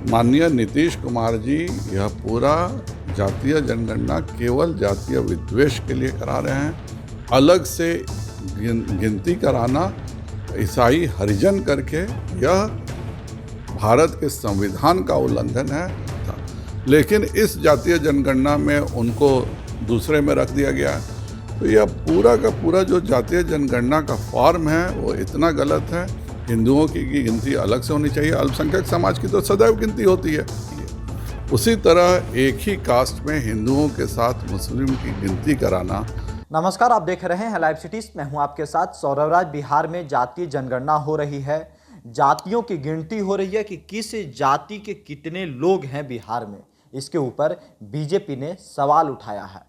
माननीय नीतीश कुमार जी यह पूरा जातीय जनगणना केवल जातीय विद्वेष के लिए करा रहे हैं। अलग से गिनती कराना ईसाई हरिजन करके यह भारत के संविधान का उल्लंघन है। लेकिन इस जातीय जनगणना में उनको दूसरे में रख दिया गया है। तो यह पूरा का पूरा जो जातीय जनगणना का फॉर्म है वो इतना गलत है। हिंदुओं की गिनती अलग से होनी चाहिए। अल्पसंख्यक समाज की तो सदैव गिनती होती है। उसी तरह एक ही कास्ट में हिंदुओं के साथ मुस्लिम की गिनती कराना। नमस्कार, आप देख रहे हैं लाइव सिटीज। मैं हूं आपके साथ सौरभ राज। बिहार में जातीय जनगणना हो रही है, जातियों की गिनती हो रही है कि किस जाति के कितने लोग हैं बिहार में। इसके ऊपर बीजेपी ने सवाल उठाया है।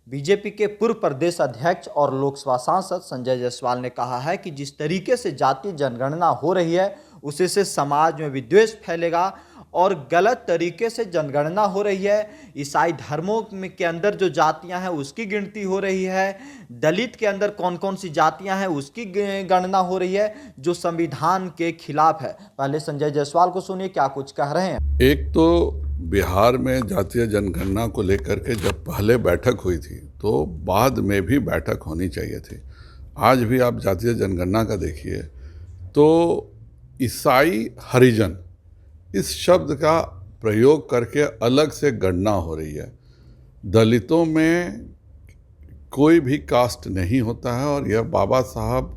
बीजेपी के पूर्व प्रदेश अध्यक्ष और लोकसभा सांसद संजय जायसवाल ने कहा है कि जिस तरीके से जातीय जनगणना हो रही है उसी से समाज में विद्वेष फैलेगा और गलत तरीके से जनगणना हो रही है। ईसाई धर्मों में के अंदर जो जातियां हैं उसकी गिनती हो रही है, दलित के अंदर कौन कौन सी जातियां हैं उसकी गणना हो रही है, जो संविधान के खिलाफ है। पहले संजय जायसवाल को सुनिए क्या कुछ कह रहे हैं। एक तो बिहार में जातीय जनगणना को लेकर के जब पहले बैठक हुई थी तो बाद में भी बैठक होनी चाहिए थी। आज भी आप जातीय जनगणना का देखिए तो ईसाई हरिजन इस शब्द का प्रयोग करके अलग से गणना हो रही है। दलितों में कोई भी कास्ट नहीं होता है और यह बाबा साहब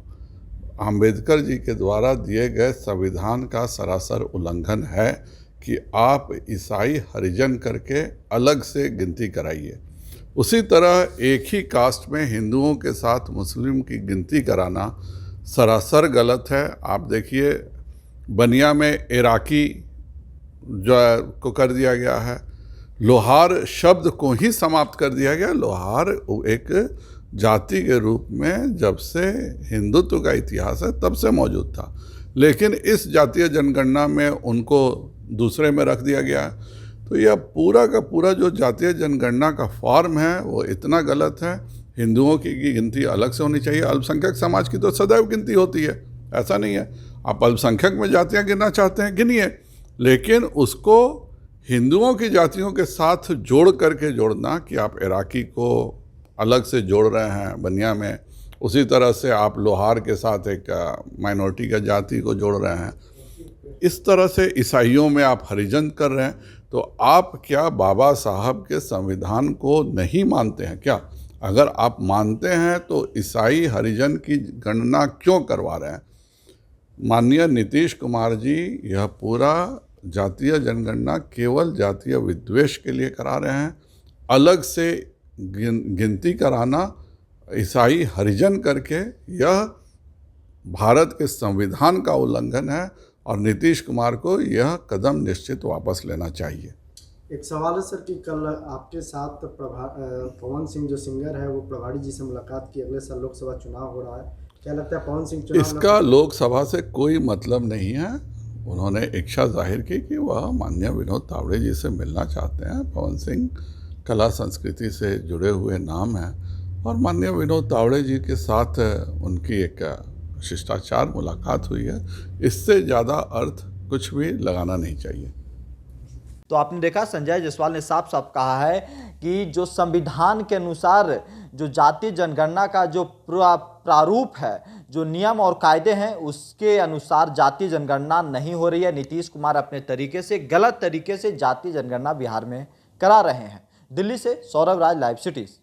आम्बेडकर जी के द्वारा दिए गए संविधान का सरासर उल्लंघन है कि आप ईसाई हरिजन करके अलग से गिनती कराइए। उसी तरह एक ही कास्ट में हिंदुओं के साथ मुस्लिम की गिनती कराना सरासर गलत है। आप देखिए बनिया में इराकी जो को कर दिया गया है, लोहार शब्द को ही समाप्त कर दिया गया। लोहार एक जाति के रूप में जब से हिंदुत्व का इतिहास है तब से मौजूद था, लेकिन इस जातीय जनगणना में उनको दूसरे में रख दिया गया है। तो यह पूरा का पूरा जो जातीय जनगणना का फॉर्म है वो इतना गलत है। हिंदुओं की गिनती अलग से होनी चाहिए। अल्पसंख्यक समाज की तो सदैव गिनती होती है, ऐसा नहीं है। आप अल्पसंख्यक में जातियां गिनना चाहते हैं गिनिए, लेकिन उसको हिंदुओं की जातियों के साथ जोड़ करके जोड़ना कि आप इराकी को अलग से जोड़ रहे हैं बनिया में, उसी तरह से आप लोहार के साथ एक माइनॉरिटी का जाति को जोड़ रहे हैं, इस तरह से ईसाइयों में आप हरिजन कर रहे हैं। तो आप क्या बाबा साहब के संविधान को नहीं मानते हैं क्या? अगर आप मानते हैं तो ईसाई हरिजन की गणना क्यों करवा रहे हैं? माननीय नीतीश कुमार जी यह पूरा जातीय जनगणना केवल जातीय विद्वेष के लिए करा रहे हैं। अलग से गिनती कराना ईसाई हरिजन करके यह भारत के संविधान का उल्लंघन है और नीतीश कुमार को यह कदम निश्चित वापस लेना चाहिए। एक सवाल है सर कि कल आपके साथ पवन सिंह जो सिंगर है वो प्रभारी जी से मुलाकात की। अगले साल लोकसभा चुनाव हो रहा है, क्या लगता है पवन सिंह चुनाव इसका लोकसभा से कोई मतलब नहीं है। उन्होंने इच्छा जाहिर की कि वह माननीय विनोद तावड़े जी से मिलना चाहते हैं। पवन सिंह कला संस्कृति से जुड़े हुए नाम हैं और माननीय विनोद तावड़े जी के साथ उनकी एक शिष्टाचार मुलाकात हुई है। इससे ज़्यादा अर्थ कुछ भी लगाना नहीं चाहिए। तो आपने देखा संजय जायसवाल ने साफ साफ कहा है कि जो संविधान के अनुसार जो जातीय जनगणना का जो प्रारूप है, जो नियम और कायदे हैं, उसके अनुसार जातीय जनगणना नहीं हो रही है। नीतीश कुमार अपने तरीके से गलत तरीके से जातीय जनगणना बिहार में करा रहे हैं। दिल्ली से सौरभ राज, लाइव सिटीज।